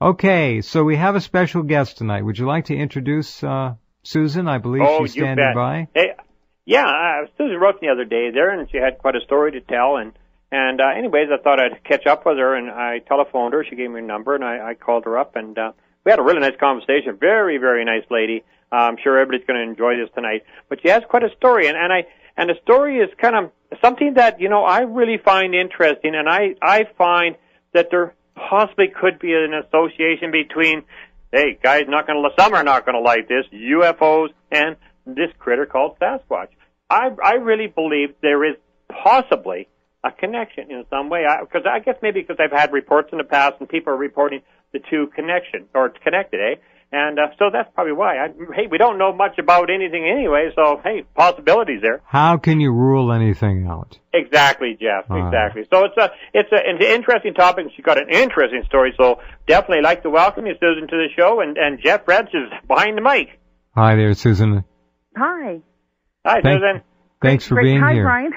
Okay, so we have a special guest tonight. Would you like to introduce Susan? I believe she's standing by. Hey, yeah, Susan wrote the other day there, and she had quite a story to tell. And anyways, I thought I'd catch up with her, and I telephoned her. She gave me a number, and I called her up, and we had a really nice conversation. Very, very nice lady. I'm sure everybody's going to enjoy this tonight. But she has quite a story, and the story is kind of something that, I really find interesting, and I find that there possibly could be an association between, hey, guys, some are not going to like this, UFOs and this critter called Sasquatch. I really believe there is possibly a connection in some way, because I guess maybe because I've had reports in the past and people are reporting the two connected, eh? And so that's probably why. Hey, we don't know much about anything anyway, so, hey, possibilities there. How can you rule anything out? Exactly, Jeff, exactly. So it's an interesting topic, and she's got an interesting story, so definitely like to welcome you, Susan, to the show, and Jeff Rense is behind the mic. Hi there, Susan. Hi. Hi, Susan. Thanks for being here. Hi, Brian.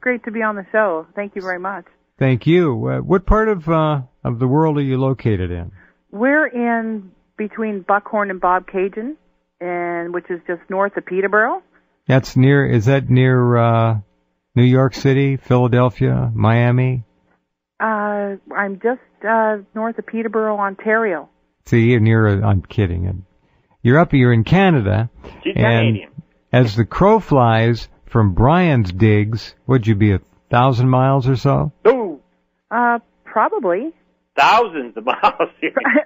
Great to be on the show. Thank you very much. Thank you. What part of the world are you located in? We're in between Buckhorn and Bobcaygeon, which is just north of Peterborough. Is that near New York City, Philadelphia, Miami? I'm just north of Peterborough, Ontario. See, you're near. I'm kidding. You're in Canada. She's Canadian. As the crow flies from Brian's digs, would you be 1,000 miles or so? Ooh. Probably. Thousands of miles.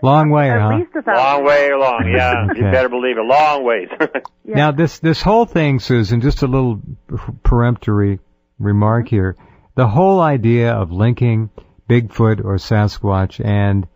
Long way, At huh? least 1,000. Long way along, yeah. Okay. You better believe it. Long ways. Yeah. Now, this whole thing, Susan, just a little peremptory remark here. The whole idea of linking Bigfoot or Sasquatch and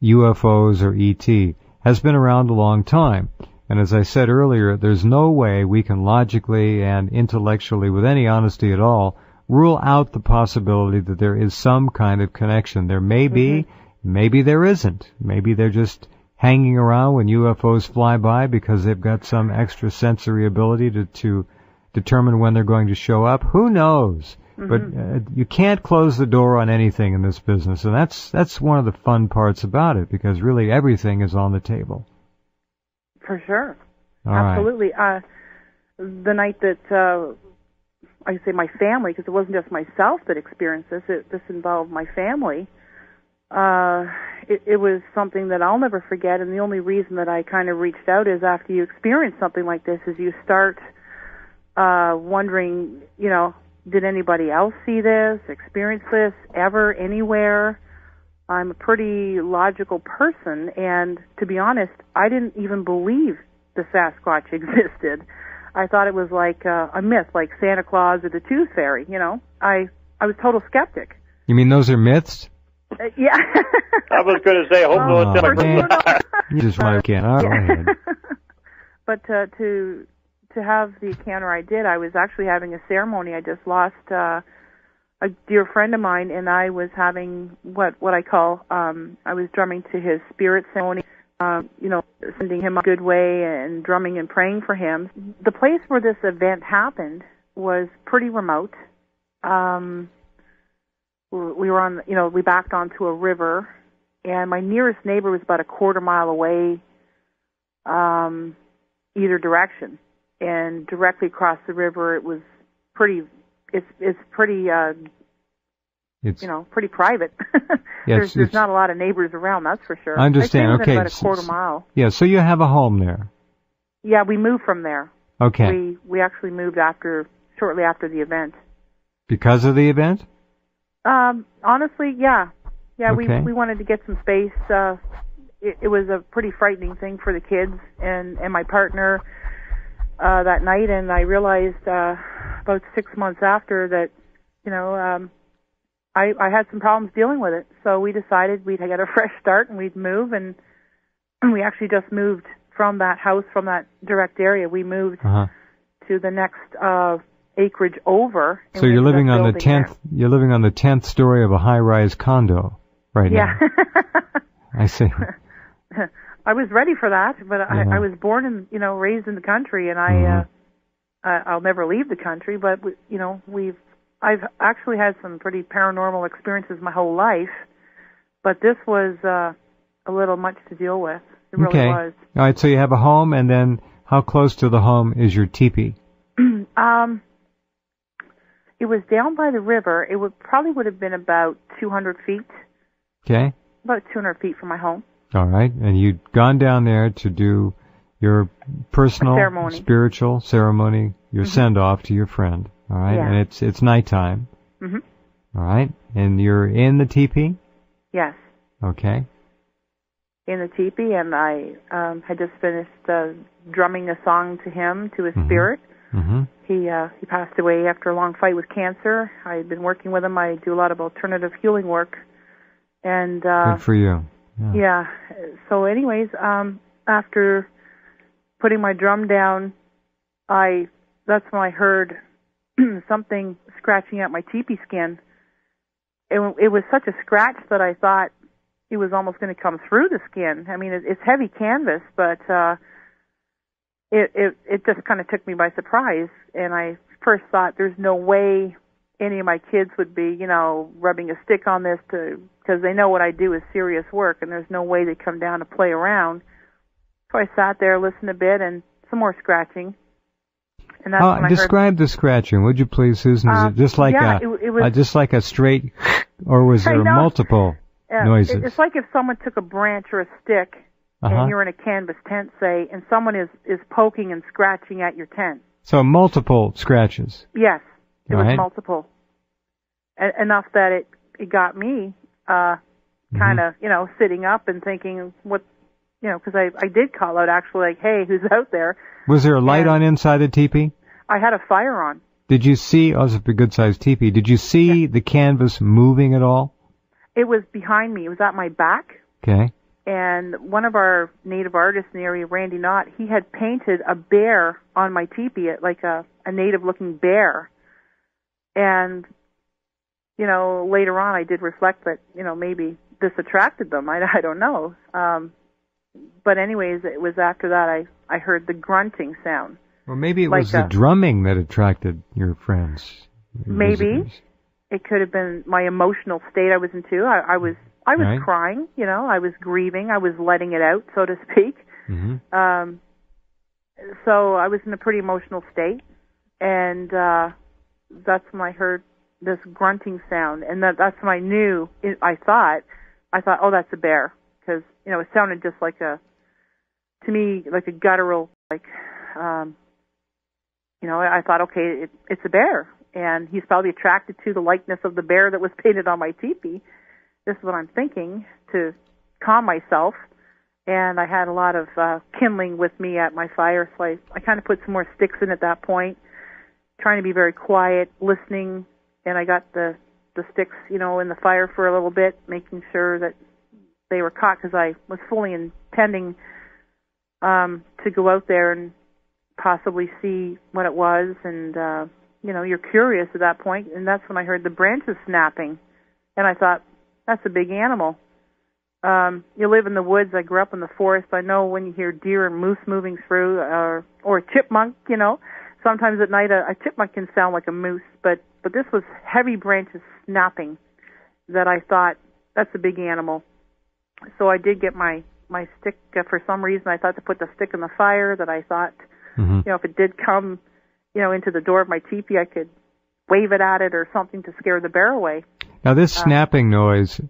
UFOs or ET has been around a long time. And as I said earlier, there's no way we can logically and intellectually, with any honesty at all, rule out the possibility that there is some kind of connection. There may be, maybe there isn't. Maybe they're just hanging around when UFOs fly by because they've got some extra sensory ability to determine when they're going to show up. Who knows? But you can't close the door on anything in this business, and that's one of the fun parts about it, because really everything is on the table. For sure. All Absolutely. Right. The night that I say my family, because it wasn't just myself that experienced this. This involved my family. It was something that I'll never forget, and the only reason that I kind of reached out is after you experience something like this is you start wondering, did anybody else see this, experience this, ever, anywhere? I'm a pretty logical person, and to be honest, I didn't even believe the Sasquatch existed. I thought it was like a myth, like Santa Claus or the Tooth Fairy, I was a total skeptic. You mean those are myths? Yeah. I was going to say, hopefully You just want to All right. But to have the encounter I did, I was actually having a ceremony. I just lost a dear friend of mine, and I was having what I call, I was drumming to his spirit ceremony, sending him a good way and drumming and praying for him. The place where this event happened was pretty remote. We were on, we backed onto a river, and my nearest neighbor was about a quarter mile away, either direction. And directly across the river, it was pretty, it's pretty, pretty private. There's not a lot of neighbors around, that's for sure. I understand. Okay. About a quarter mile. Yeah, so you have a home there. Yeah, we moved from there. Okay. We actually moved shortly after the event. Because of the event? Honestly, yeah. Yeah, okay. we wanted to get some space. It was a pretty frightening thing for the kids and my partner that night, and I realized about 6 months after that, I had some problems dealing with it. So we decided we'd get a fresh start and we'd move, and we actually just moved from that house, from that direct area. We moved to the next acreage over. So you're living on the 10th. There. You're living on the 10th story of a high-rise condo right now. I see. I was ready for that, but I was born and raised in the country, and I'll never leave the country. But I've actually had some pretty paranormal experiences my whole life, but this was a a little much to deal with. It really Okay. was. All right, so you have a home, and then how close to the home is your teepee? It was down by the river. It probably would have been about 200 feet. Okay. About 200 feet from my home. All right, and you'd gone down there to do your personal, spiritual ceremony, your send-off to your friend. All right, yeah. and it's nighttime. Mm-hmm. All right, and you're in the teepee? Yes. Okay. In the teepee, and I had just finished drumming a song to him, to his spirit. Mm-hmm. He passed away after a long fight with cancer. I had been working with him. I do a lot of alternative healing work. And good for you. Yeah. So anyways, after putting my drum down, that's when I heard something scratching at my teepee skin. It was such a scratch that I thought it was almost going to come through the skin. I mean, it's heavy canvas, but it just kind of took me by surprise. And I first thought, there's no way any of my kids would be, rubbing a stick on this because they know what I do is serious work, and there's no way they'd come down to play around. So I sat there, listened a bit, and some more scratching. And that's when describe the scratching, would you please, Susan? Is it just like it was just like a straight, or was there multiple noises? It's like if someone took a branch or a stick, and you're in a canvas tent, say, and someone is poking and scratching at your tent. So multiple scratches. Yes, it was multiple. Enough that it got me kind of, sitting up and thinking, what, because I did call out actually, like, hey, who's out there? Was there a light on inside the teepee? I had a fire on. Did you see, it's a good sized teepee, did you see the canvas moving at all? It was behind me. It was at my back. Okay. And one of our native artists in the area, Randy Knott, he had painted a bear on my teepee, like a native-looking bear. And, later on I did reflect that, maybe this attracted them. I don't know. But anyways, it was after that I heard the grunting sound. Well, maybe it was the drumming that attracted your friends. Maybe. It could have been my emotional state I was into. I was crying, I was grieving, I was letting it out, so to speak. Mm-hmm. So I was in a pretty emotional state, and that's when I heard this grunting sound, and that's when I knew. I thought, oh, that's a bear, because it sounded just like to me like a guttural, like, I thought, okay, it's a bear, and he's probably attracted to the likeness of the bear that was painted on my teepee. This is what I'm thinking to calm myself, and I had a lot of kindling with me at my fire, so I kind of put some more sticks in at that point, trying to be very quiet, listening, and I got the sticks, in the fire for a little bit, making sure that they were caught, because I was fully intending to go out there and possibly see what it was, and, you're curious at that point, and that's when I heard the branches snapping, and I thought, that's a big animal. You live in the woods. I grew up in the forest. I know when you hear deer and moose moving through, or a chipmunk, sometimes at night a chipmunk can sound like a moose, but this was heavy branches snapping that I thought, that's a big animal. So I did get my stick. For some reason, I thought to put the stick in the fire, that I thought, if it did come, into the door of my teepee, I could wave it at it or something to scare the bear away. Now, this snapping noise,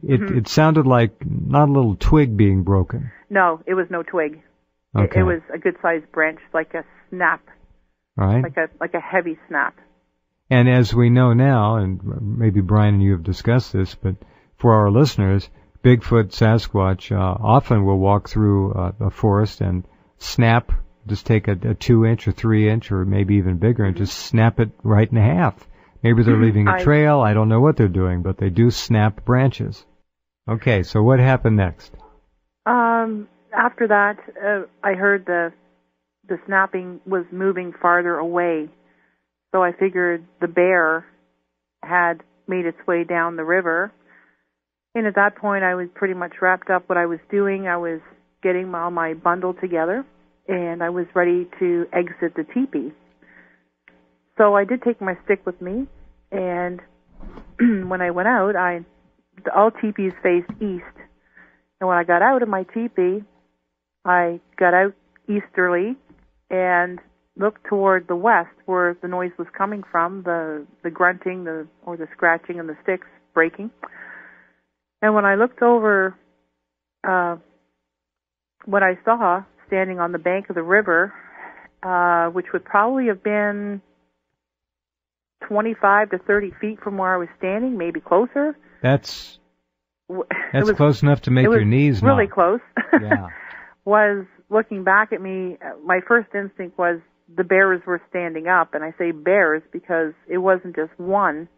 it sounded like not a little twig being broken. No, it was no twig. Okay. It was a good-sized branch, like a snap. Right. Like a heavy snap. And as we know now, and maybe Brian and you have discussed this, but for our listeners, Bigfoot, Sasquatch often will walk through a forest and snap, just take a 2-inch or 3-inch or maybe even bigger and just snap it right in half. Maybe they're leaving a trail. I don't know what they're doing, but they do snap branches. Okay, so what happened next? After that, I heard the snapping was moving farther away. So I figured the bear had made its way down the river. And at that point, I was pretty much wrapped up what I was doing. I was getting all my bundle together, and I was ready to exit the teepee. So I did take my stick with me, and when I went out, all teepees faced east, And when I got out of my teepee, I got out easterly and looked toward the west where the noise was coming from, the grunting, or the scratching and the sticks breaking. And when I looked over, what I saw standing on the bank of the river, which would probably have been 25 to 30 feet from where I was standing, maybe closer. That's close enough to make your knees really knock. Close. Yeah. Was looking back at me, my first instinct was the bears were standing up, and I say bears because it wasn't just one,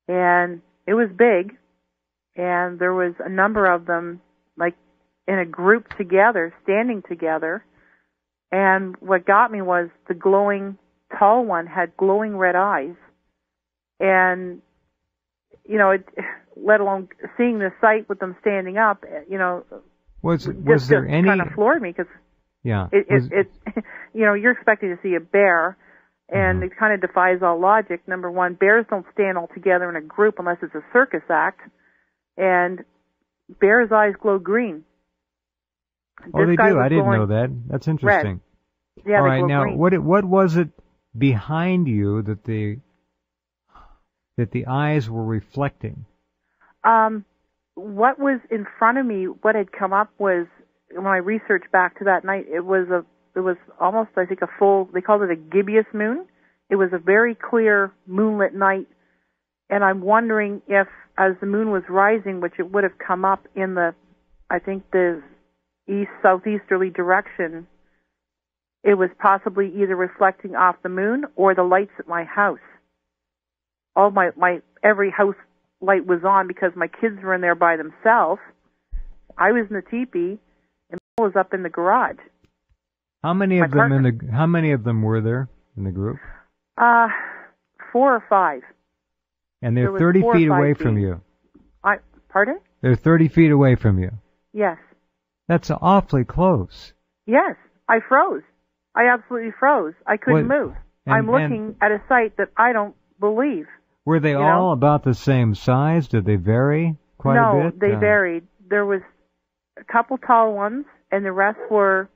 and it was big, and there was a number of them, like in a group together, standing together, and what got me was the glowing, tall one had glowing red eyes, and, let alone seeing the sight with them standing up, was there any kind of floored me because you're expecting to see a bear, and it kind of defies all logic. Number one, bears don't stand all together in a group unless it's a circus act, and bears' eyes glow green. Oh, they do. I didn't know that. That's interesting. Red. Yeah, all right, now green. what was it behind you that the eyes were reflecting? What was in front of me, what had come up was, when I researched back to that night, it was almost, I think, a full, they called it a gibbous moon. It was a very clear moonlit night, and I'm wondering if, as the moon was rising, which it would have come up in the southeasterly direction, it was possibly either reflecting off the moon or the lights at my house. All my every house light was on because my kids were in there by themselves. I was in the teepee, and I was up in the garage. How many of them were there in the group? 4 or 5. And they're 30 feet away from you. Pardon? They're 30 feet away from you. Yes. That's awfully close. Yes, I froze. I absolutely froze. I couldn't move. I'm looking at a sight that I don't believe. Were they all about the same size? Did they vary quite a bit? No, they varied. There was a couple tall ones, and the rest were,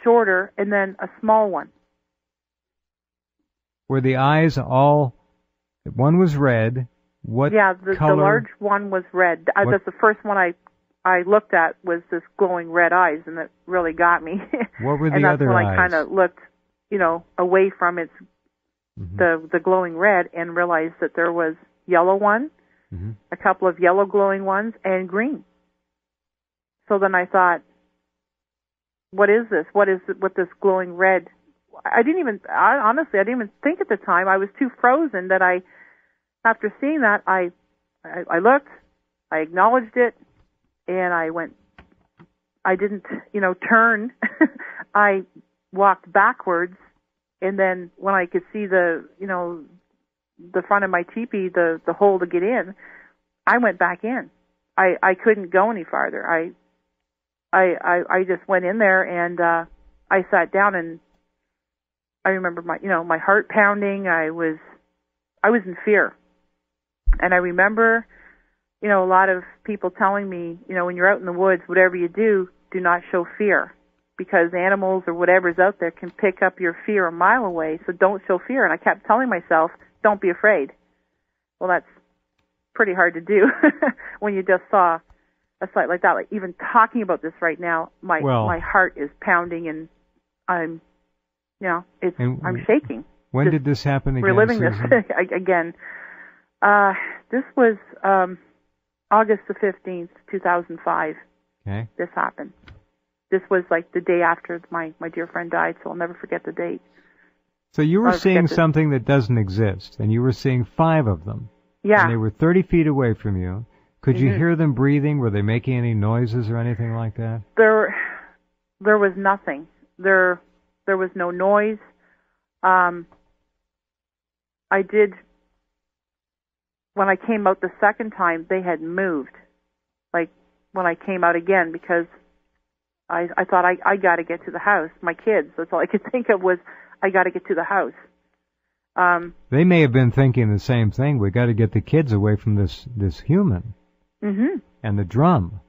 shorter, and then a small one. Were the eyes all... One was red. What color? The large one was red. That's the first one I looked at, was this glowing red eyes, and it really got me. What were the and other eyes? And that's when I kind of looked, away from its the glowing red, and realized that there was yellow one, a couple of yellow glowing ones, and green. So then I thought, what is this? What is it with this glowing red? Honestly, I didn't even think at the time. I was too frozen that after seeing that, I looked, I acknowledged it, and I went, I didn't, turn. I walked backwards, and then when I could see the front of my teepee, the hole to get in, I went back in. I couldn't go any farther. I just went in there, and I sat down, and I remember my heart pounding. I was in fear. And I remember, a lot of people telling me, when you're out in the woods, whatever you do not show fear, because animals or whatever's out there can pick up your fear a mile away, so don't show fear. And I kept telling myself, don't be afraid. Well, that's pretty hard to do when you just saw a sight like that. Like, even talking about this right now, my heart is pounding, and I'm shaking. When did this happen again? Reliving Susan? this again. This was August the 15th, 2005. Okay. This happened. This was like the day after my dear friend died, so I'll never forget the date. So you were seeing something that doesn't exist, and you were seeing 5 of them. Yeah. And they were 30 feet away from you. Could you hear them breathing? Were they making any noises or anything like that? There was nothing. There was no noise. When I came out the second time, they had moved. Like, when I came out again, because I thought I got to get to the house. My kids, that's all I could think of was, I got to get to the house. They may have been thinking the same thing. We got to get the kids away from this human. Mm-hmm. And the drum.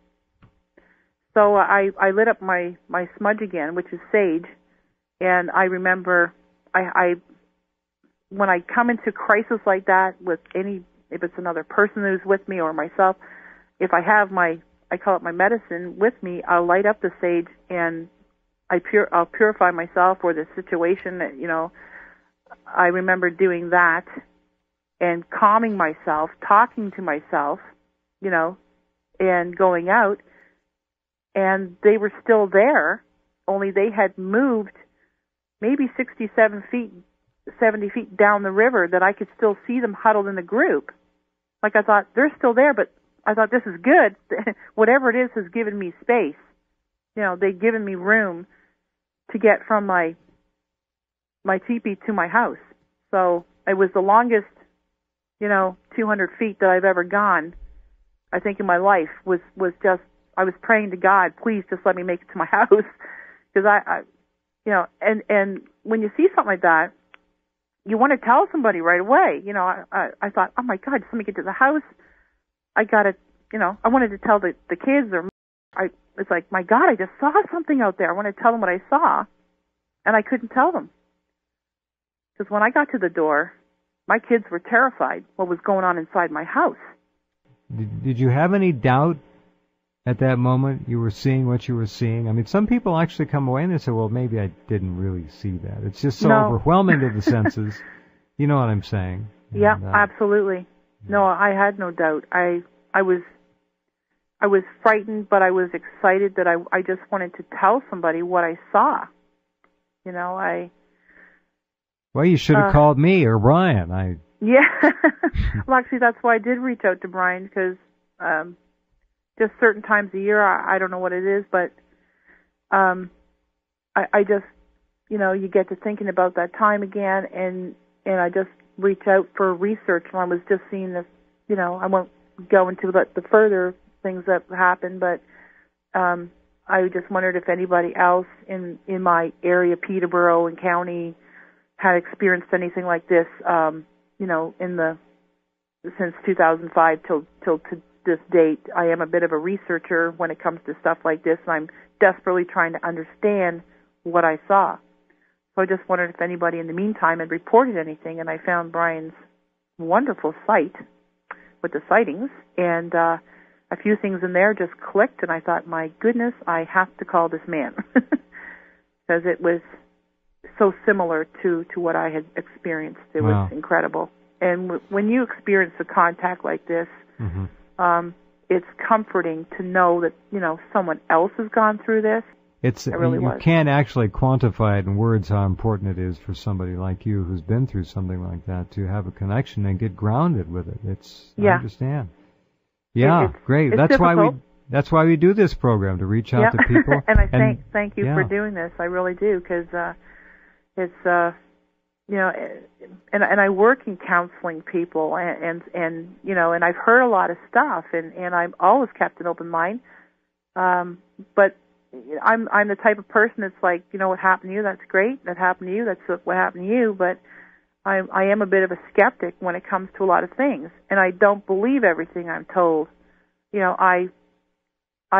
So I lit up my smudge again, which is sage, and I remember I when I come into crisis like that with if it's another person who's with me or myself, if I have I call it my medicine with me, I'll light up the sage and I'll purify myself or the situation. I remember doing that and calming myself, talking to myself, and going out. And they were still there, only they had moved maybe 67 feet, 70 feet down the river that I could still see them huddled in a group. Like I thought, they're still there, but I thought this is good. Whatever it is has given me space. They've given me room to get from my teepee to my house. So it was the longest, 200 feet that I've ever gone, I think, in my life was just, I was praying to God, please just let me make it to my house. Because and when you see something like that, you want to tell somebody right away. I thought, oh my God, just let me get to the house. I got to, I wanted to tell the kids it's like, my God, I just saw something out there. I want to tell them what I saw. And I couldn't tell them. Because when I got to the door, my kids were terrified what was going on inside my house. Did you have any doubt at that moment you were seeing what you were seeing? I mean, some people actually come away and they say, well, maybe I didn't really see that. It's just so overwhelming to the senses. You know what I'm saying? Yeah, absolutely. No, I had no doubt. I was frightened, but I was excited that I just wanted to tell somebody what I saw. Well, you should have called me or Brian. Yeah. Well, actually, that's why I did reach out to Brian, because just certain times a year, I don't know what it is, but I just, you get to thinking about that time again, and I just reach out for research, and I was just seeing this, I won't go into the further things that happened, but I just wondered if anybody else in my area, Peterborough and county, had experienced anything like this, since 2005 till to this date. I am a bit of a researcher when it comes to stuff like this, and I'm desperately trying to understand what I saw. So I just wondered if anybody in the meantime had reported anything, and I found Brian's wonderful site with the sightings, and a few things in there just clicked, and I thought, my goodness, I have to call this man, because it was so similar to what I had experienced. It was incredible. And when you experience a contact like this, it's comforting to know that, someone else has gone through this. You can't actually quantify it in words how important it is for somebody like you who's been through something like that to have a connection and get grounded with it. I understand. Yeah, great. That's why we do this program, to reach out to people. And I thank you for doing this. I really do, because it's and I work in counseling people, and I've heard a lot of stuff, and I've always kept an open mind. But I'm the type of person that's like, what happened to you, that's great. That happened to you, that's what happened to you. But I am a bit of a skeptic when it comes to a lot of things, and I don't believe everything I'm told. I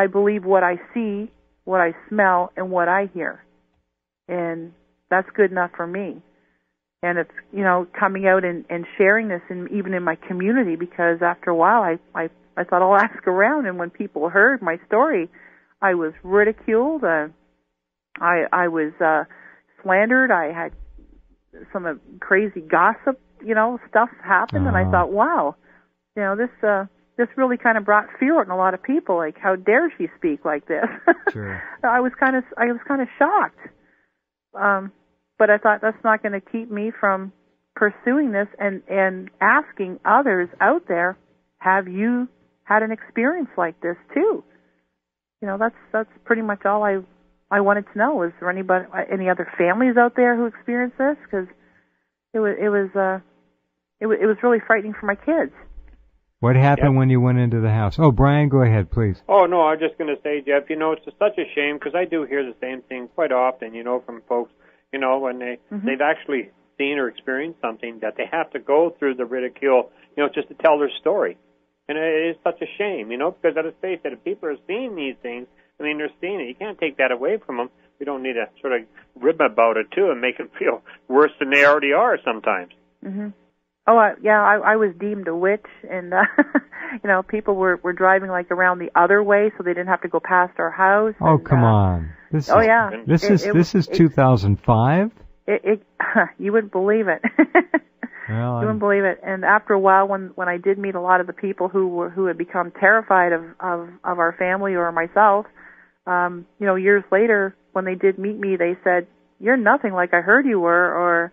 believe what I see, what I smell, and what I hear, and that's good enough for me. And it's, coming out and sharing this, even in my community, because after a while I thought I'll ask around, and when people heard my story, I was ridiculed. I was slandered. I had some crazy gossip, stuff happened, and I thought, wow, this really kind of brought fear in a lot of people. Like, how dare she speak like this? Sure. I was kind of shocked. But I thought, that's not going to keep me from pursuing this and asking others out there, have you had an experience like this too? That's pretty much all I wanted to know. Is there any other families out there who experienced this? Because it was really frightening for my kids. What happened when you went into the house? Oh, Brian, go ahead, please. Oh, no, I was just going to say, Jeff, it's such a shame, because I do hear the same thing quite often, from folks, when they've actually seen or experienced something, that they have to go through the ridicule, just to tell their story. And it is such a shame, because let's face it, if people are seeing these things, I mean, they're seeing it. You can't take that away from them. We don't need to sort of rib about it, too, and make them feel worse than they already are sometimes. Mm-hmm. Oh, I was deemed a witch, and, people were driving, like, around the other way so they didn't have to go past our house. Oh, and, come on. This is 2005? You wouldn't believe it. Well, you wouldn't believe it. And after a while, when I did meet a lot of the people who had become terrified of our family or myself, years later, when they did meet me, they said, "You're nothing like I heard you were," or,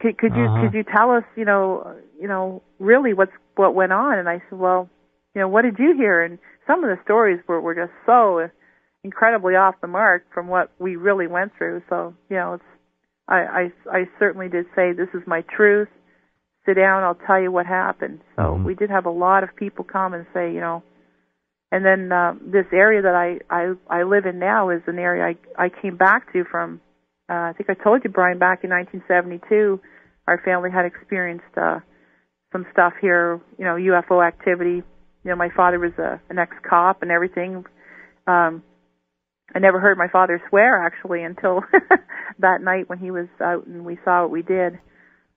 could you tell us, really what went on? And I said, well, what did you hear? And some of the stories were just so incredibly off the mark from what we really went through. So, I certainly did say, this is my truth. Sit down, I'll tell you what happened. So we did have a lot of people come and say, and then this area that I live in now is an area I came back to from, I think I told you, Brian, back in 1972, our family had experienced some stuff here, UFO activity. My father was an ex-cop and everything. I never heard my father swear, actually, until that night when he was out and we saw what we did.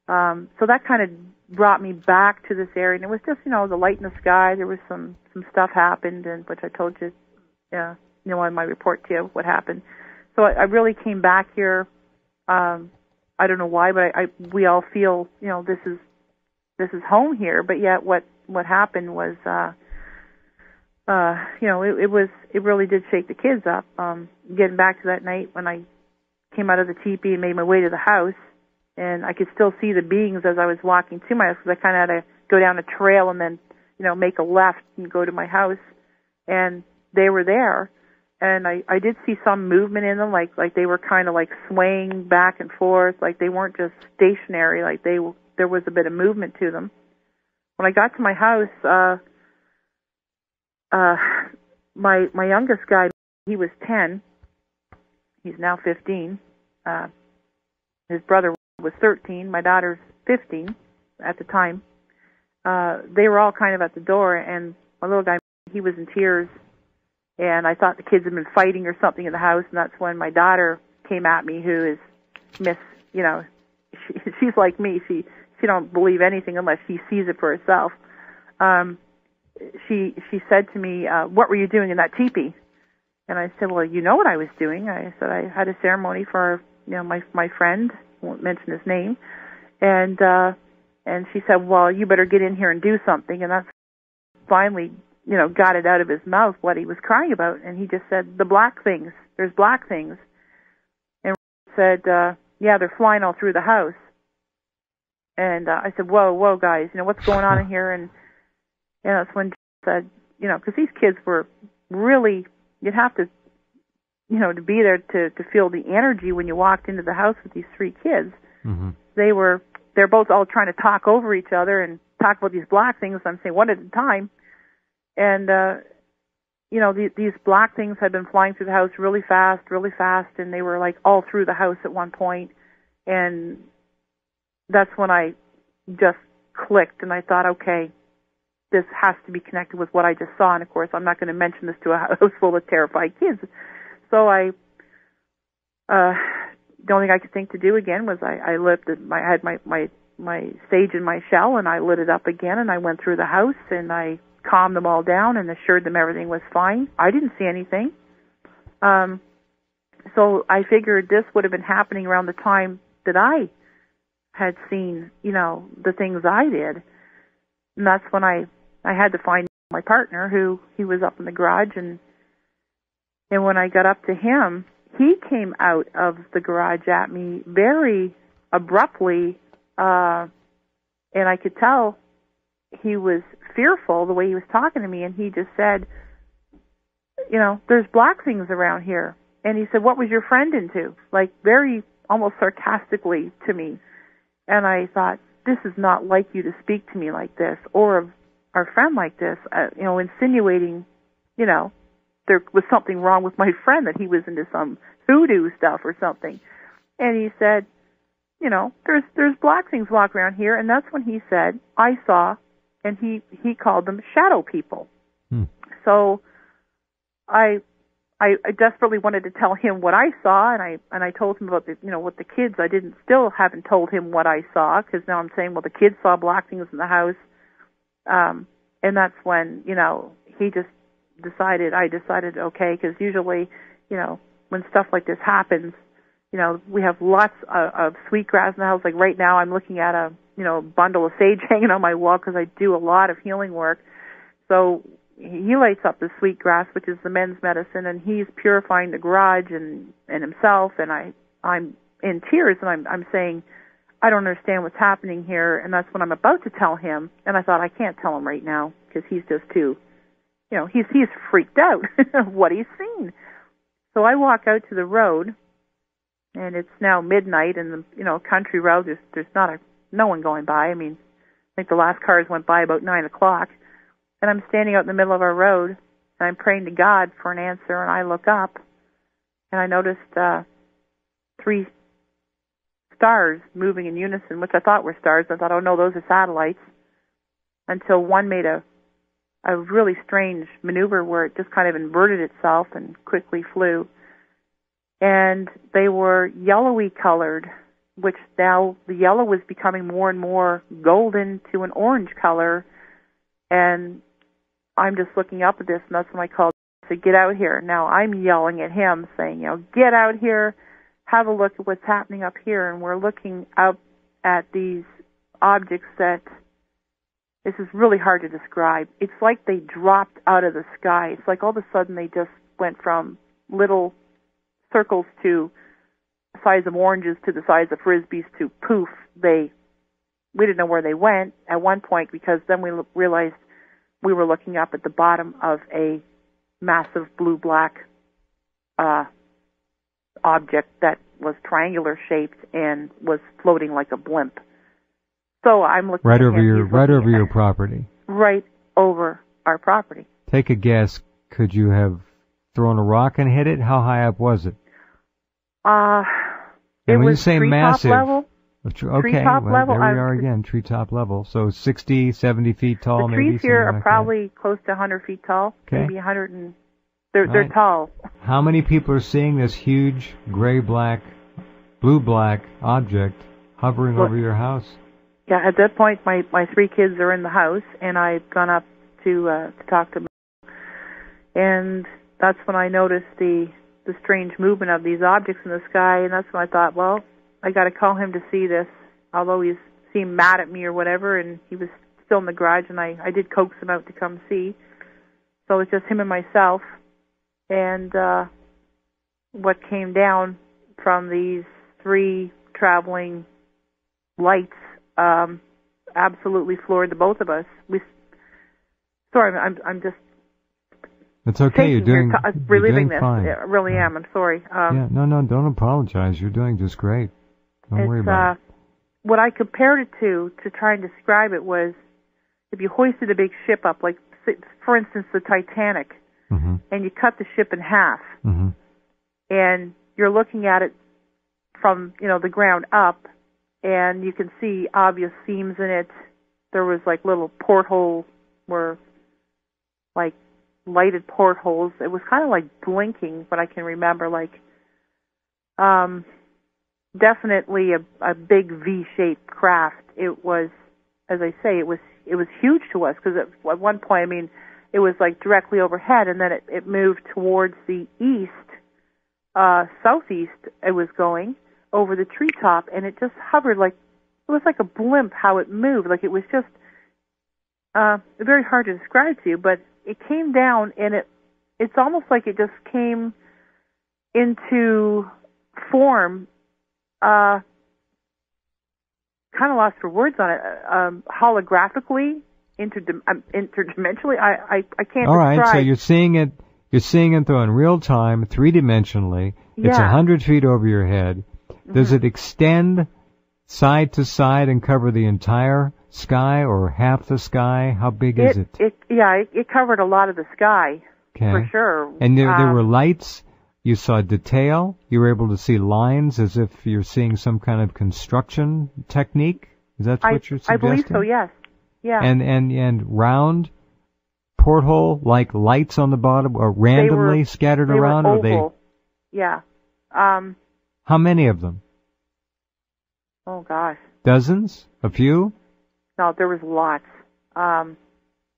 So that kind of brought me back to this area. And it was just, the light in the sky. There was some stuff happened, and which I told you, in my report to you what happened. So I really came back here. I don't know why, but we all feel, this is home here. But yet, what happened was, it really did shake the kids up. Getting back to that night when I came out of the teepee and made my way to the house, and I could still see the beings as I was walking to my house, because I kind of had to go down a trail and then, make a left and go to my house, and they were there. And I did see some movement in them, like they were kind of like swaying back and forth, like they weren't just stationary, like there was a bit of movement to them. When I got to my house, my youngest guy, he was 10. He's now 15. His brother was 13. My daughter's 15 at the time. They were all kind of at the door, and my little guy, he was in tears. And I thought the kids had been fighting or something in the house, and that's when my daughter came at me, who is she's like me. She don't believe anything unless she sees it for herself. She said to me, "What were you doing in that teepee?" And I said, "Well, you know what I was doing." I said I had a ceremony for my friend, won't mention his name, and she said, "Well, you better get in here and do something." And that's finally, got it out of his mouth what he was crying about, and he just said, "The black things. There's black things." And said, "Yeah, they're flying all through the house." And I said, "Whoa, guys, what's going on in here?" And that's when John said, because these kids were really, you'd have to, to be there to feel the energy when you walked into the house with these three kids. Mm-hmm. They're both all trying to talk over each other and talk about these black things. I'm saying one at a time. And, these black things had been flying through the house really fast, and they were like all through the house at one point. And that's when I just clicked, and I thought, okay, this has to be connected with what I just saw. And of course, I'm not going to mention this to a house full of terrified kids. So the only thing I could think to do again was I had my sage in my shell, and I lit it up again, and I went through the house, and I calmed them all down and assured them everything was fine. I didn't see anything. So I figured this would have been happening around the time that I had seen, the things I did. And that's when I had to find my partner, who he was up in the garage, and when I got up to him, he came out of the garage at me very abruptly, and I could tell he was fearful the way he was talking to me, and he just said, "There's black things around here." And he said, "What was your friend into?" Like very almost sarcastically to me. And I thought, this is not like you to speak to me like this, or of our friend like this, insinuating, there was something wrong with my friend, that he was into some hoodoo stuff or something. And he said, there's black things walk around here. And that's when he said, I saw and he called them shadow people. Hmm. So I desperately wanted to tell him what I saw, and I told him about what the kids. I haven't told him what I saw, because now I'm saying, well, the kids saw black things in the house, and that's when he just decided. I decided, okay, because usually when stuff like this happens, we have lots of sweetgrass in the house. Like right now, I'm looking at a bundle of sage hanging on my wall because I do a lot of healing work. So he lights up the sweetgrass, which is the men's medicine, and he's purifying the garage and himself. And I'm in tears, and I'm saying, I don't understand what's happening here. And that's when I'm about to tell him, and I thought, I can't tell him right now because he's just too, he's freaked out of what he's seen. So I walk out to the road, and it's now midnight, and the country road, there's no one going by. I mean, I think the last cars went by about 9 o'clock. And I'm standing out in the middle of our road, and I'm praying to God for an answer, and I look up, and I noticed 3 stars moving in unison, which I thought were stars. I thought, oh, no, those are satellites, until one made a really strange maneuver where it just kind of inverted itself and quickly flew. And they were yellowy colored, which now the yellow was becoming more and more golden to an orange color. And I'm just looking up at this, and that's when I called to say, get out here. Now I'm yelling at him, saying, get out here, have a look at what's happening up here. And we're looking up at these objects that, this is really hard to describe. It's like they dropped out of the sky. It's like all of a sudden they just went from little circles to the size of oranges to the size of frisbees to poof. We didn't know where they went at one point, because then we realized we were looking up at the bottom of a massive blue-black object that was triangular shaped and was floating like a blimp. So I'm looking right over your property. Right over our property. Take a guess. Could you have thrown a rock and hit it? How high up was it? And when was you say massive, level. Okay, treetop level. There we are again, treetop level. So 60, 70 feet tall, the maybe. The trees here are like probably close to 100 feet tall, okay. Maybe 100 and... They're tall. How many people are seeing this huge gray-black, blue-black object hovering over your house? Yeah, at that point, my 3 kids are in the house, and I've gone up to talk to them. And that's when I noticed the strange movement of these objects in the sky, and that's when I thought, well, I got to call him to see this, although he seemed mad at me or whatever, and he was still in the garage, and I did coax him out to come see. So it was just him and myself, and what came down from these 3 traveling lights absolutely floored the both of us. Sorry, I'm just... It's okay. You're doing reliving this. Fine. I really am. I'm sorry. No, don't apologize. You're doing just great. Don't worry about it. What I compared it to try and describe it was, if you hoisted a big ship up, like, for instance, the Titanic, mm-hmm. and you cut the ship in half, mm-hmm. and you're looking at it from, the ground up, and you can see obvious seams in it. There was, like, little portholes were, like, lighted portholes. It was kind of like blinking, but I can remember, like, definitely a big V-shaped craft. It was, as I say, it was huge to us, because at one point, I mean, it was like directly overhead, and then it moved towards the east, southeast. It was going over the treetop, and it just hovered like, it was like a blimp how it moved. Like, it was just very hard to describe to you, but it came down, and it's almost like it just came into form, kind of lost for words on it, holographically, interdimensionally. I can't All describe. right, so you're seeing it though in real time, 3-dimensionally. Yeah. It's 100 feet over your head. Does it extend side to side and cover the entire sky or half the sky? How big is it? It covered a lot of the sky, for sure. And there were lights. You saw detail. You were able to see lines as if you're seeing some kind of construction technique. Is that what you're suggesting? I believe so, yes. Yeah. And round porthole like lights on the bottom, or randomly scattered around, were or oval. Yeah. How many of them? Oh gosh. Dozens? A few? No, there was lots.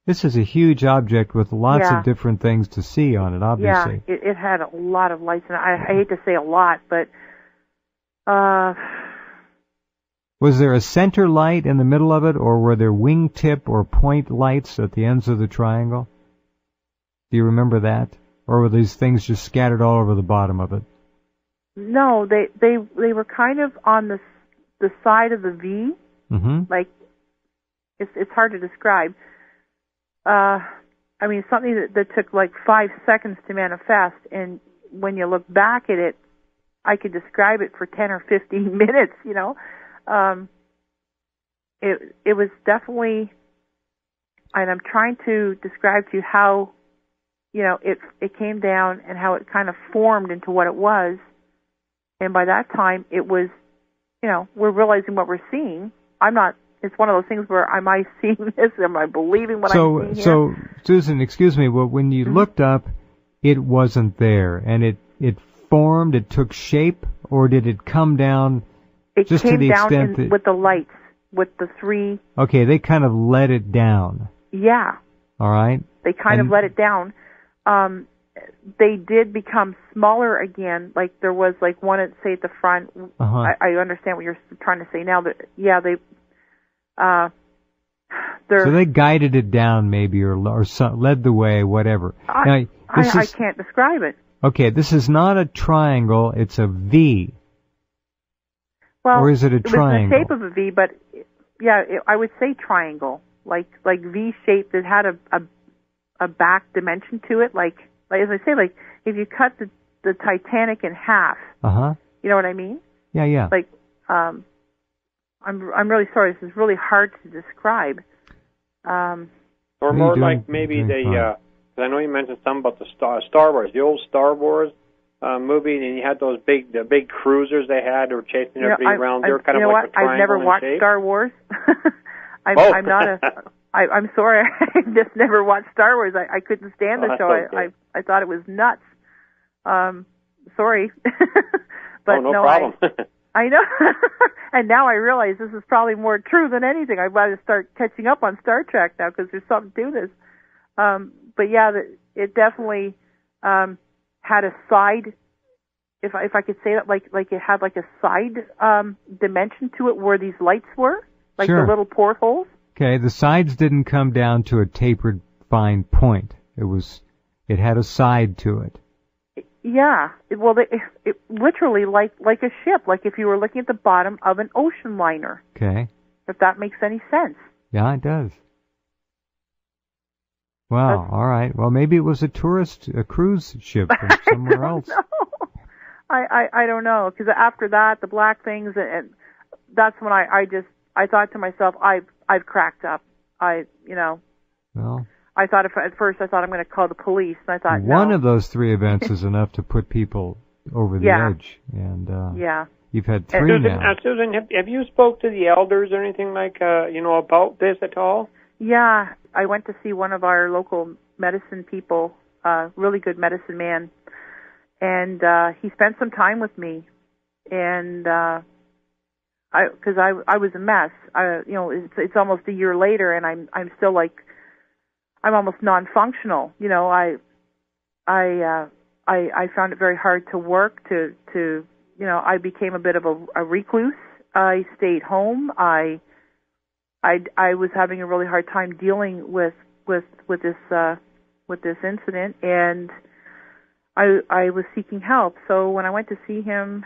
This is a huge object with lots of different things to see on it, obviously. Yeah, it had a lot of lights, and I hate to say a lot, but was there a center light in the middle of it, or were there wingtip or point lights at the ends of the triangle? Do you remember that? Or were these things just scattered all over the bottom of it? No, they were kind of on the side of the V. Mm-hmm. Like, it's hard to describe. I mean, something that took like 5 seconds to manifest, and when you look back at it, I could describe it for 10 or 15 minutes, you know. It was definitely, and I'm trying to describe to you how, you know, it came down and how it kind of formed into what it was, and by that time it was, you know, we're realizing what we're seeing. It's one of those things where, am I seeing this? Am I believing what I'm seeing here? So, Susan, excuse me, well, when you looked up, it wasn't there, and it formed, it took shape, or did it come down just to the extent that... with the lights, with the three... Okay, they kind of let it down. Yeah. All right. They kind of let it down. They did become smaller again, like there was like one at, say, at the front. Uh-huh. I understand what you're trying to say now, but yeah, so they guided it down, maybe, or led the way, whatever. I can't describe it. Okay, this is not a triangle; it's a V. Well, or is it a triangle? It was the shape of a V, but yeah, I would say triangle, like V shaped. It had a back dimension to it, like as I say, like if you cut the Titanic in half. You know what I mean? Yeah. Like I'm really sorry. This is really hard to describe. Or more like maybe because I know you mentioned something about the Star Wars, the old Star Wars movie, and you had those the big cruisers they had, or chasing everybody around there, kind of like a triangle. I've never watched shape. Star Wars. I'm not a. I'm sorry. I just never watched Star Wars. I couldn't stand the show. Okay. I thought it was nuts. Sorry, but no problem. I know, and now I realize this is probably more true than anything. I'd rather start catching up on Star Trek now because there's something to this. But yeah, it definitely had a side. If I could say that, like it had like a side dimension to it where these lights were, like the little portholes. Okay, the sides didn't come down to a tapered fine point. It had a side to it. Yeah, it literally like a ship, like if you were looking at the bottom of an ocean liner. Okay. If that makes any sense. Yeah, it does. Wow, all right. Well, maybe it was a cruise ship from somewhere else. No. I don't know, because after that, the black things, and that's when I thought to myself, I've cracked up. Well, I thought at first I'm going to call the police, and I thought one of those three events is enough to put people over the edge, and you've had three now. Susan, have you spoke to the elders or anything like about this at all? Yeah, I went to see one of our local medicine people, really good medicine man, and he spent some time with me, and because I was a mess. It's almost a year later, and I'm still like. I'm almost non-functional. I found it very hard to work. I became a bit of a recluse. I stayed home. I was having a really hard time dealing with this incident, and I was seeking help. So when I went to see him,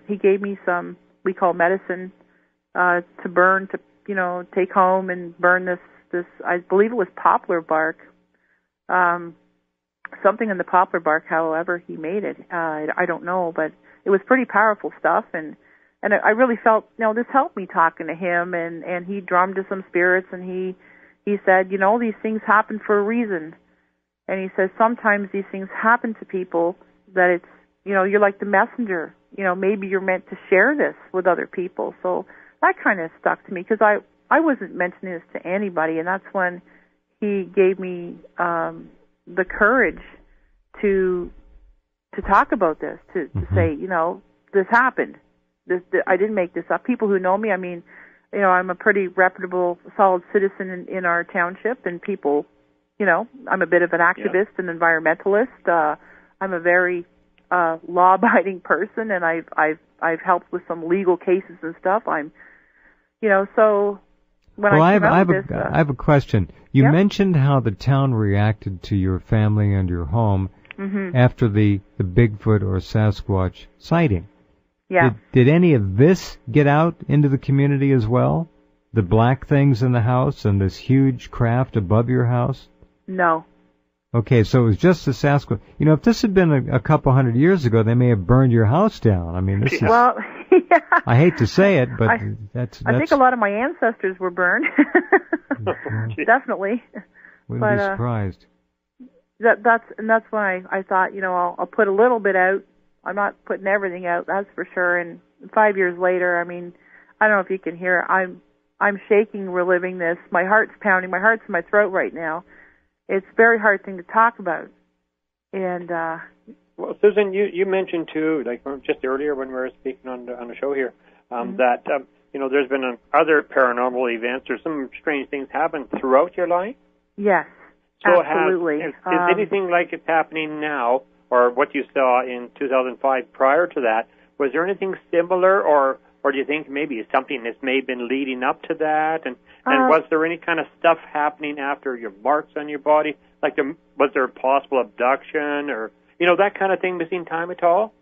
he gave me some we call medicine to burn, to take home and burn this. I believe it was poplar bark, something in the poplar bark. However he made it, I don't know, but it was pretty powerful stuff, and I really felt this helped me talking to him, and he drummed to some spirits, and he said, these things happen for a reason, and he says sometimes these things happen to people that it's you're like the messenger, maybe you're meant to share this with other people. So that kind of stuck to me because I wasn't mentioning this to anybody, and that's when he gave me the courage to talk about this, to say, you know, this happened. I didn't make this up. People who know me, I mean, you know, I'm a pretty reputable, solid citizen in our township, and people, you know, I'm a bit of an activist and environmentalist. I'm a very law-abiding person, and I've helped with some legal cases and stuff. I'm, you know, so when I have a question. You mentioned how the town reacted to your family and your home after the Bigfoot or Sasquatch sighting. Yeah. Did any of this get out into the community as well? The black things in the house and this huge craft above your house? No. Okay, so it was just the Sasquatch. You know, if this had been a couple hundred years ago, they may have burned your house down. I mean, this is... Well, yeah. I hate to say it, but that's... I think a lot of my ancestors were burned. Definitely. Wouldn't be surprised. That's why I thought, you know, I'll put a little bit out. I'm not putting everything out, that's for sure. And 5 years later, I mean, I don't know if you can hear, I'm shaking reliving this. My heart's pounding. My heart's in my throat right now. It's a very hard thing to talk about. And well, Susan, you mentioned too, like just earlier when we were speaking on the show here, that you know, there's been other paranormal events or some strange things happen throughout your life. Yes, so absolutely. Is anything like it's happening now, or what you saw in 2005 prior to that? Was there anything similar, or do you think maybe something that's may have been leading up to that? And was there any kind of stuff happening after your marks on your body? Like, was there a possible abduction or, you know, that kind of thing missing time at all?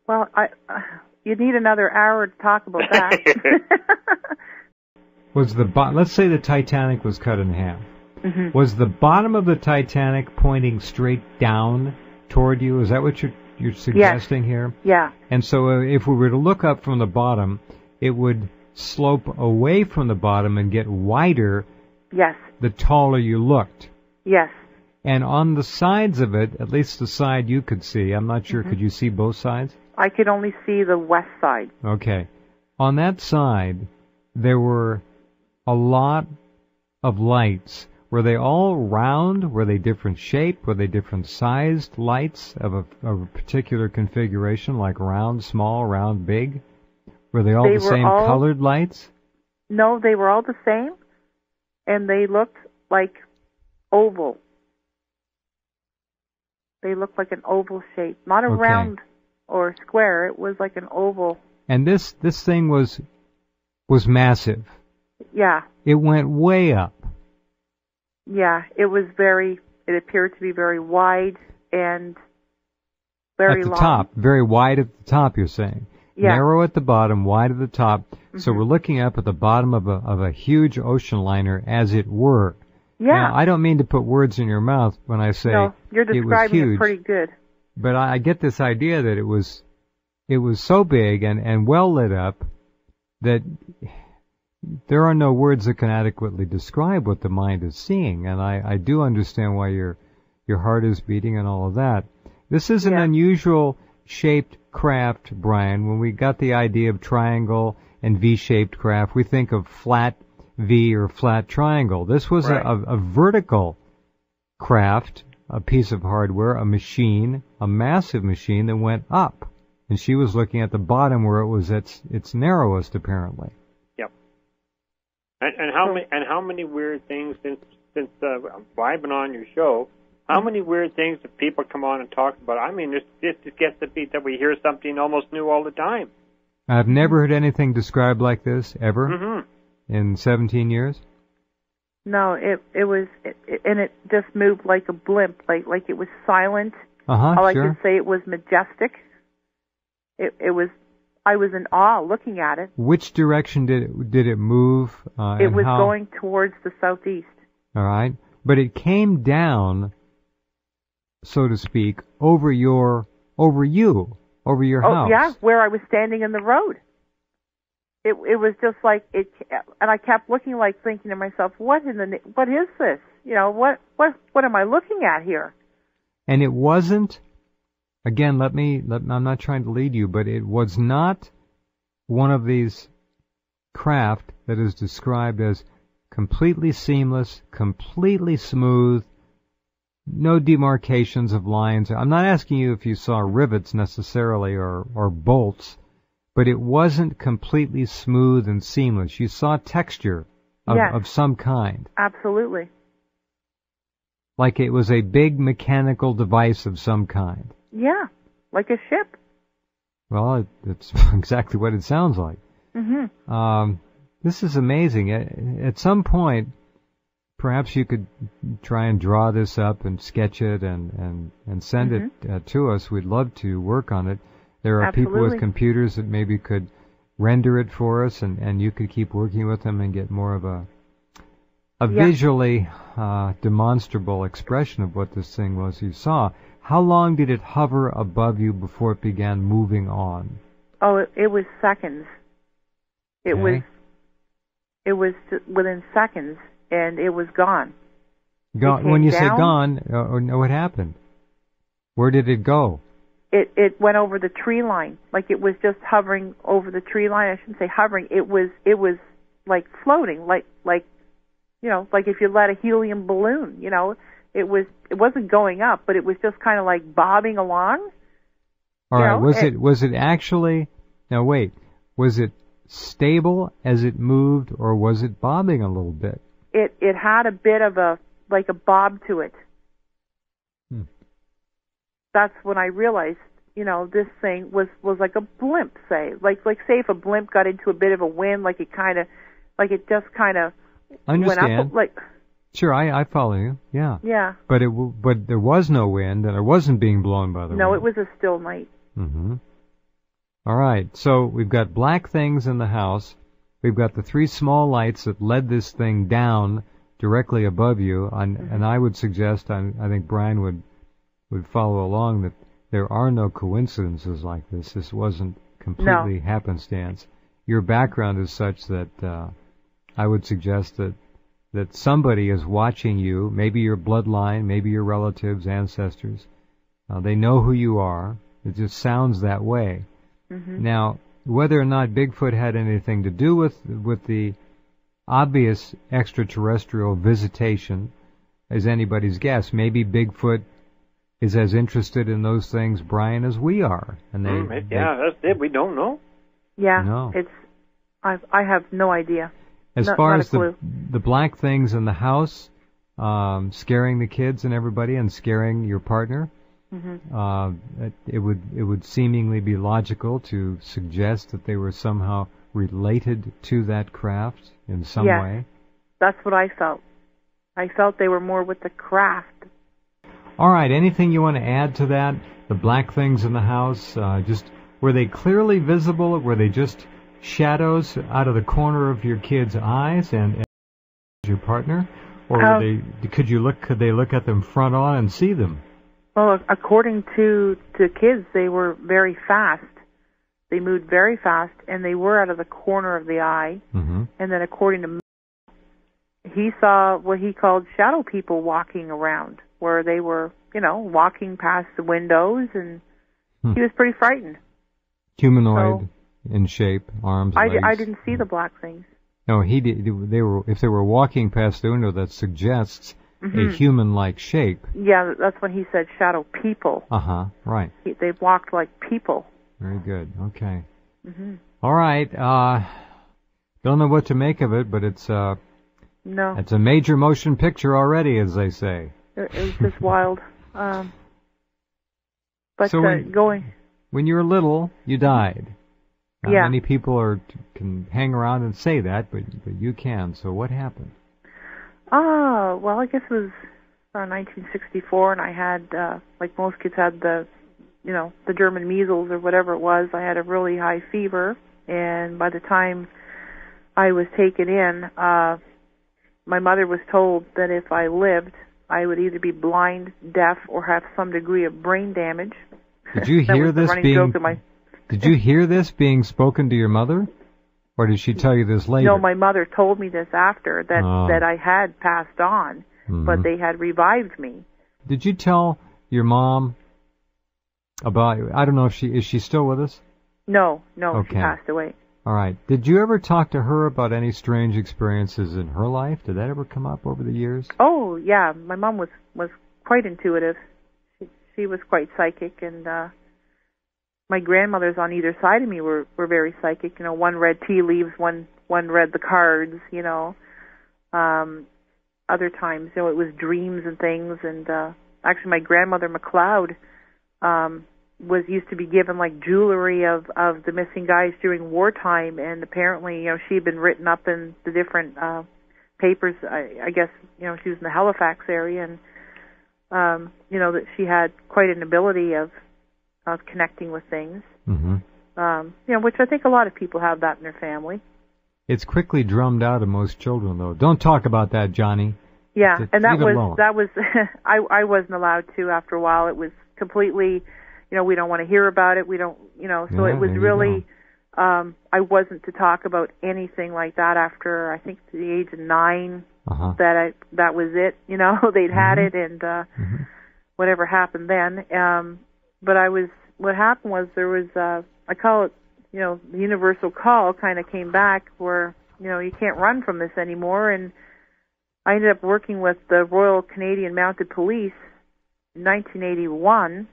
Well, you'd need another hour to talk about that. Let's say the Titanic was cut in half. Was the bottom of the Titanic pointing straight down toward you? Is that what you're suggesting here? Yeah. And so if we were to look up from the bottom, it would slope away from the bottom and get wider. Yes. The taller you looked. Yes. And on the sides of it, at least the side you could see, I'm not sure, could you see both sides? I could only see the west side. Okay. On that side, there were a lot of lights. Were they all round? Were they different shape? Were they different sized lights of a particular configuration, like round, small, round, big? Were they all the same colored lights? No, they were all the same, and they looked like oval. They looked like an oval shape, not a round or square. It was like an oval. And this thing was massive. Yeah. It went way up. Yeah, it appeared to be very wide and very long. At the top, very wide at the top, you're saying. Yeah. Narrow at the bottom, wide at the top. So we're looking up at the bottom of a huge ocean liner, as it were. Yeah. Now, I don't mean to put words in your mouth when I say you're describing it pretty good. But I get this idea that it was so big and well lit up that there are no words that can adequately describe what the mind is seeing, and I do understand why your heart is beating and all of that. This is an unusual shaped craft, Brian. When we got the idea of triangle and V-shaped craft, we think of flat V or flat triangle. This was a vertical craft, a piece of hardware, a machine, a massive machine that went up, and she was looking at the bottom where it was its narrowest, apparently. And how many weird things since I've been on your show? How many weird things have people come on and talk about? I mean, this gets the beat that we hear something almost new all the time. I've never heard anything described like this ever in 17 years. No, it was, and it just moved like a blimp, like it was silent. All I could say, it was majestic. It was. I was in awe looking at it. Which direction did it move? It was going towards the southeast. All right, but it came down, so to speak, over you, over your house. Oh yeah, where I was standing in the road. It was just like it, and I kept looking, like thinking to myself, what is this? You know, what am I looking at here? And it wasn't. Again, I'm not trying to lead you, but it was not one of these craft that is described as completely seamless, completely smooth, no demarcations of lines. I'm not asking you if you saw rivets necessarily or bolts, but it wasn't completely smooth and seamless. You saw texture of some kind. Absolutely. Like it was a big mechanical device of some kind. Yeah, like a ship. Well, it's exactly what it sounds like. Mm-hmm. This is amazing. At some point, perhaps you could try and draw this up and sketch it and send it to us. We'd love to work on it. There are people with computers that maybe could render it for us, and you could keep working with them and get more of a visually demonstrable expression of what this thing was you saw. How long did it hover above you before it began moving on? Oh, it was seconds. It was within seconds, and it was gone. Gone. When you say gone, what happened? Where did it go? It went over the tree line, like it was just hovering over the tree line. I shouldn't say hovering. It was like floating, like you know, like if you let a helium balloon. You know, it wasn't going up, but it was just kind of like bobbing along. All right. Was it actually? Now wait. Was it stable as it moved, or was it bobbing a little bit? It had a bit of a bob to it. That's when I realized, you know, this thing was like a blimp, say. Like say if a blimp got into a bit of a wind, like it just kind of went up. Like, sure, I follow you. Yeah. Yeah. But there was no wind, and it wasn't being blown by the wind. No, it was a still night. Mm-hmm. All right. So we've got black things in the house. We've got the 3 small lights that led this thing down directly above you, and I would suggest, I think Brian would follow along, that there are no coincidences like this. This wasn't completely happenstance. Your background is such that I would suggest that somebody is watching you, maybe your bloodline, maybe your relatives, ancestors. They know who you are. It just sounds that way. Mm-hmm. Now, whether or not Bigfoot had anything to do with the obvious extraterrestrial visitation is anybody's guess. Maybe Bigfoot is as interested in those things, Brian, as we are. And that's it. We don't know. Yeah, no. I have no idea. As far as the black things in the house, scaring the kids and everybody, and scaring your partner, it would seemingly be logical to suggest that they were somehow related to that craft in some way. That's what I felt. I felt they were more with the craft. All right, anything you want to add to that? The black things in the house, just were they clearly visible? Were they just shadows out of the corner of your kid's eyes and your partner, or could they look at them front on and see them? Well, according to kids, they were very fast. They moved very fast, and they were out of the corner of the eye. Mm-hmm. And then according to he saw what he called shadow people walking around, where they were, you know, walking past the windows, and he was pretty frightened. Humanoid in shape, arms, legs. I didn't see the black things. No, he did. If they were walking past the window, that suggests a human-like shape. Yeah, that's when he said shadow people. Right. They walked like people. Very good. Okay. Mm-hmm. All right. Don't know what to make of it, but it's it's a major motion picture already, as they say. It was just wild. But so when you were little, you died. Not many people can hang around and say that, but you can. So what happened? Well, I guess it was around 1964, and I had, like most kids had the German measles or whatever it was. I had a really high fever, and by the time I was taken in, my mother was told that if I lived, I would either be blind, deaf, or have some degree of brain damage. Did you hear this Did you hear this being spoken to your mother? Or did she tell you this later? No, my mother told me this after, that I had passed on, but they had revived me. Did you tell your mom about, I don't know if is she still with us? No, okay. She passed away. All right. Did you ever talk to her about any strange experiences in her life? Did that ever come up over the years? Oh, yeah. My mom was quite intuitive. She was quite psychic, and my grandmothers on either side of me were very psychic. You know, one read tea leaves, one read the cards, you know. Other times, you know, it was dreams and things. And actually, my grandmother McLeod used to be given like jewelry of the missing guys during wartime, and apparently, you know, she had been written up in the different papers. I guess, you know, she was in the Halifax area, and you know, that she had quite an ability of connecting with things. Mm-hmm. You know, which I think a lot of people have that in their family. It's quickly drummed out of most children, though. Don't talk about that, Johnny. Yeah, and that was I wasn't allowed to after a while. It was completely, you know, we don't want to hear about it. We don't, you know, so it was really, I wasn't to talk about anything like that after, I think, the age of 9. That was it. You know, they'd had it, and whatever happened then. But what happened was there was, I call it, you know, the universal call kind of came back where, you know, you can't run from this anymore. And I ended up working with the Royal Canadian Mounted Police in 1981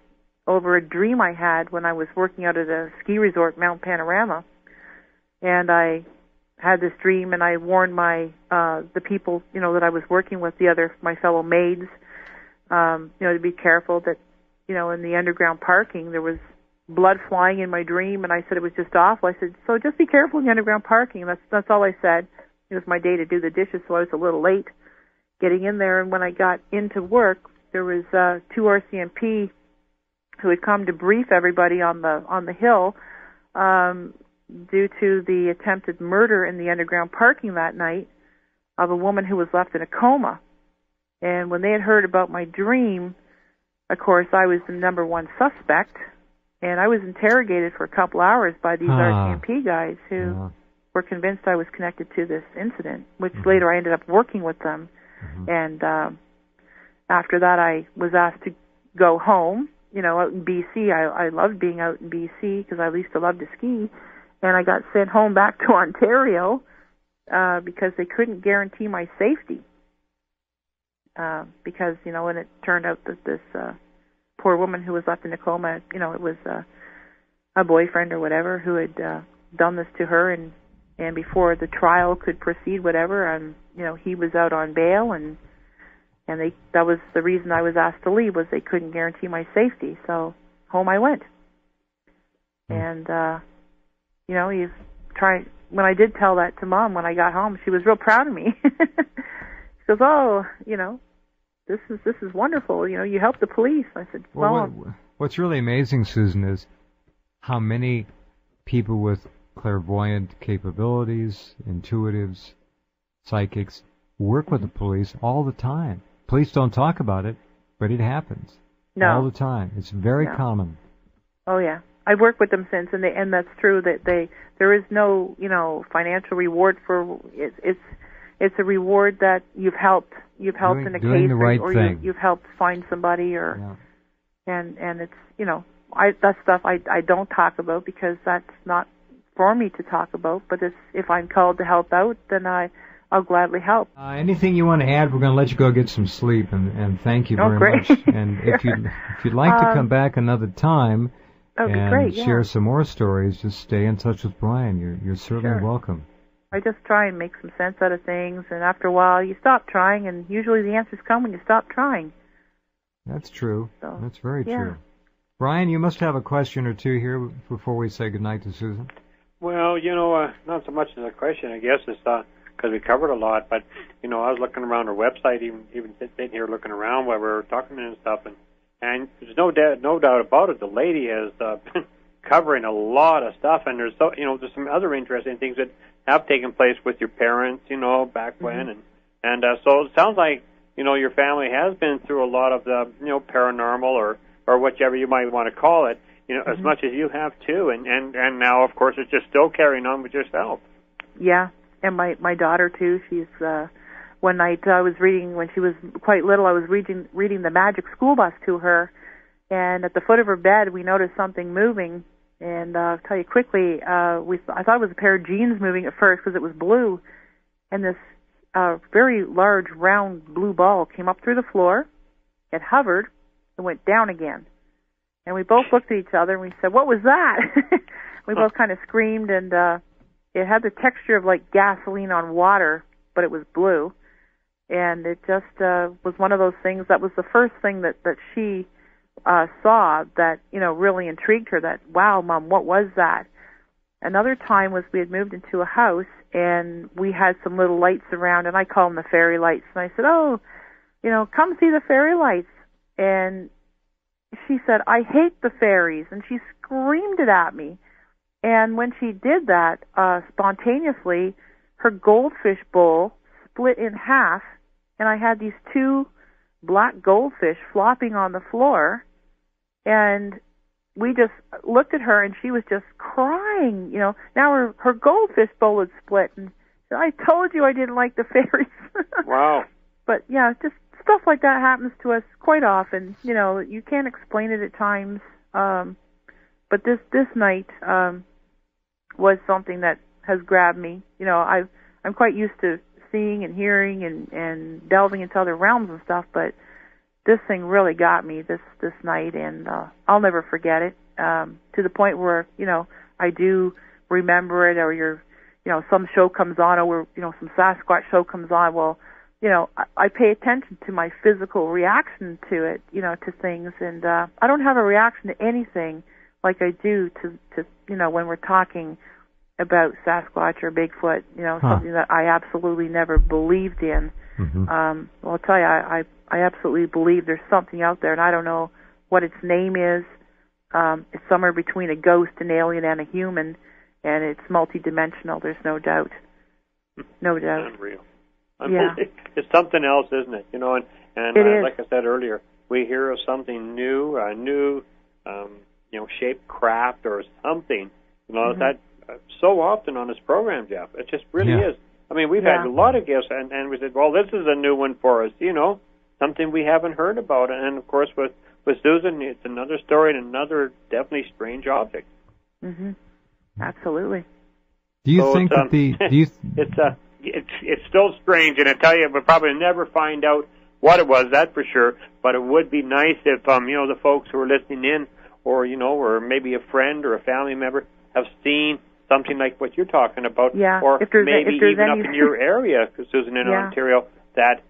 over a dream I had when I was working out at a ski resort, Mount Panorama. And I had this dream, and I warned the people, you know, that I was working with, my fellow maids, you know, to be careful that, you know, in the underground parking there was blood flying in my dream, and I said it was just awful. I said, so just be careful in the underground parking. That's all I said. It was my day to do the dishes, so I was a little late getting in there. And when I got into work, there was 2 RCMP who had come to brief everybody on the hill due to the attempted murder in the underground parking that night of a woman who was left in a coma. And when they had heard about my dream, of course, I was the number 1 suspect. And I was interrogated for a couple hours by these RCMP guys who were convinced I was connected to this incident, which later I ended up working with them. And after that, I was asked to go home, you know, out in BC. I loved being out in BC because I used to love to ski. And I got sent home back to Ontario because they couldn't guarantee my safety. Because, you know, and it turned out that this poor woman who was left in a coma, you know, it was a boyfriend or whatever who had done this to her, and before the trial could proceed, whatever, you know, he was out on bail, and that was the reason I was asked to leave, was they couldn't guarantee my safety. So home I went. And you know, when I did tell that to Mom when I got home, she was real proud of me. She goes, "Oh, you know, this is wonderful. You know, you helped the police." I said, "Well, what's really amazing, Susan, is how many people with clairvoyant capabilities, intuitives, psychics, work with the police all the time. Police don't talk about it, but it happens all the time. It's very common." Oh yeah, I've worked with them since, and that's true that there is no, you know, financial reward for it. It's a reward that you've helped in a case, or you've helped find somebody, or and it's, you know, that stuff I don't talk about because that's not for me to talk about. But if I'm called to help out, then I'll gladly help. Anything you want to add? We're going to let you go get some sleep, and thank you very much. And if you'd like to come back another time and share some more stories, just stay in touch with Brian. You're certainly welcome. I just try and make some sense out of things, and after a while you stop trying, and usually the answers come when you stop trying. That's true. So, that's very true. Brian, you must have a question or two here before we say goodnight to Susan. Well, you know, not so much as a question, I guess, it's because we covered a lot, but, you know, I was looking around her website, even sitting here looking around while we were talking and stuff, and there's no doubt about it, the lady has been covering a lot of stuff, and there's some other interesting things that have taken place with your parents, you know, back when, and so it sounds like, you know, your family has been through a lot of the, you know, paranormal or whichever you might want to call it, you know, as much as you have too, and now, of course, it's just still carrying on with yourself. Yeah, and my daughter too. She's one night I was reading, when she was quite little, I was reading the Magic School Bus to her, and at the foot of her bed we noticed something moving, And I'll tell you quickly, I thought it was a pair of jeans moving at first because it was blue, and this very large, round blue ball came up through the floor, it hovered, and went down again. And we both looked at each other, and we said, "What was that?" We both kind of screamed, and it had the texture of like gasoline on water, but it was blue. And it just was one of those things. That was the first thing that she saw that, really intrigued her, that, wow, Mom, what was that? Another time was we had moved into a house, and we had some little lights around, and I call them the fairy lights. And I said, "Oh, come see the fairy lights." And she said, "I hate the fairies." And she screamed it at me. And when she did that, spontaneously, her goldfish bowl split in half, and I had these two black goldfish flopping on the floor, and we just looked at her, and she was just crying. Now her goldfish bowl had split, and she said, "I told you I didn't like the fairies." Wow. But yeah, just stuff like that happens to us quite often. You can't explain it at times. But this night was something that has grabbed me. I'm quite used to seeing and hearing and delving into other realms and stuff, but this thing really got me this night, and I'll never forget it. To the point where I do remember it, or some show comes on, or some Sasquatch show comes on. Well, I pay attention to my physical reaction to it, to things, and I don't have a reaction to anything like I do to when we're talking about Sasquatch or Bigfoot, something that I absolutely never believed in. Mm-hmm. Well, I'll tell you, I absolutely believe there's something out there, and I don't know what its name is. It's somewhere between a ghost, an alien, and a human, and it's multidimensional. There's no doubt. No doubt. Unreal. Yeah. It's something else, isn't it? And It is. Like I said earlier, we hear of something new, a new, shaped craft or something, Mm-hmm. that so often on this program, Jeff. It just really is. I mean, we've had a lot of guests, and we said, well, this is a new one for us, something we haven't heard about. And, of course, with Susan, it's another story and another definitely strange object. Mm-hmm. Absolutely. Do you think that it's still strange, and I tell you, we'll probably never find out what it was, that's for sure. But it would be nice if the folks who are listening in, or or maybe a friend or a family member, have seen something like what you're talking about, or maybe even up in your area, Susan, in Ontario, that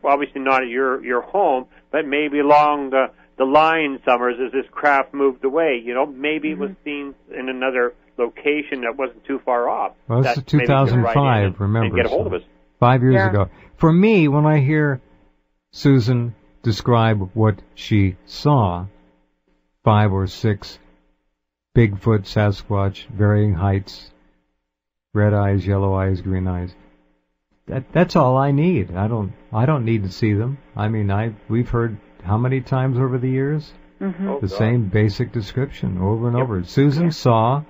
obviously not at your home, but maybe along the line summers as this craft moved away. Maybe it was seen in another location that wasn't too far off. Well, this is 2005, remember. And get a hold of us. 5 years ago. For me, when I hear Susan describe what she saw, 5 or 6 Bigfoot, Sasquatch, varying heights, red eyes, yellow eyes, green eyes, that's all I need. I don't need to see them. I mean, we've heard how many times over the years? Mm-hmm. The same basic description over and over. Susan saw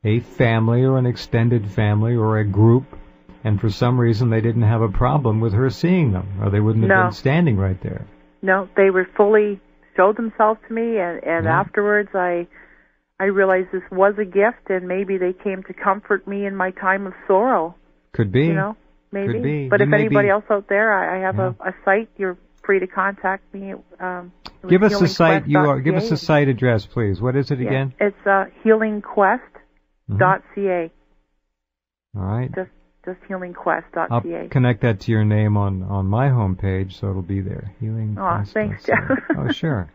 a family or an extended family or a group, and for some reason they didn't have a problem with her seeing them, or they wouldn't have been standing right there. No, they were fully showed themselves to me, and afterwards I realized this was a gift, and maybe they came to comfort me in my time of sorrow. Could be. Maybe. Could be. But if anybody else out there, I have a site. You're free to contact me. Give us the site. Give us the site address, please. What is it again? It's healingquest.ca. All right. Just healingquest.ca. I'll connect that to your name on my homepage, so it'll be there. Healingquest. Thanks, Jeff. Oh, sure.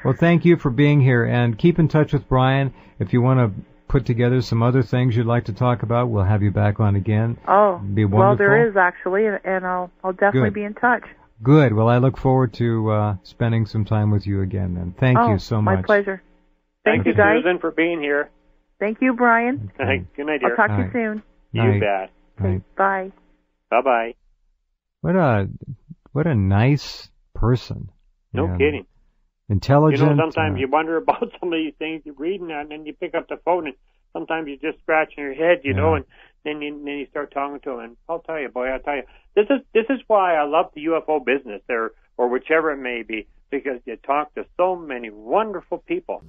Well, thank you for being here, and keep in touch with Brian. If you want to put together some other things you'd like to talk about, we'll have you back on again. Oh, it'd be wonderful. Well, there is actually, and I'll definitely be in touch. Good. Well, I look forward to spending some time with you again. Then, thank you so much. My pleasure. Thank you, guys. Susan, for being here. Thank you, Brian. Okay. Good night, dear. I'll talk to you soon. You bet. Okay, bye. Bye-bye. What a nice person. No kidding. Intelligent. Sometimes you wonder about some of these things you're reading, and then you pick up the phone, and sometimes you're just scratching your head, and then you start talking to them. And I'll tell you, this is why I love the UFO business, or whichever it may be, because you talk to so many wonderful people.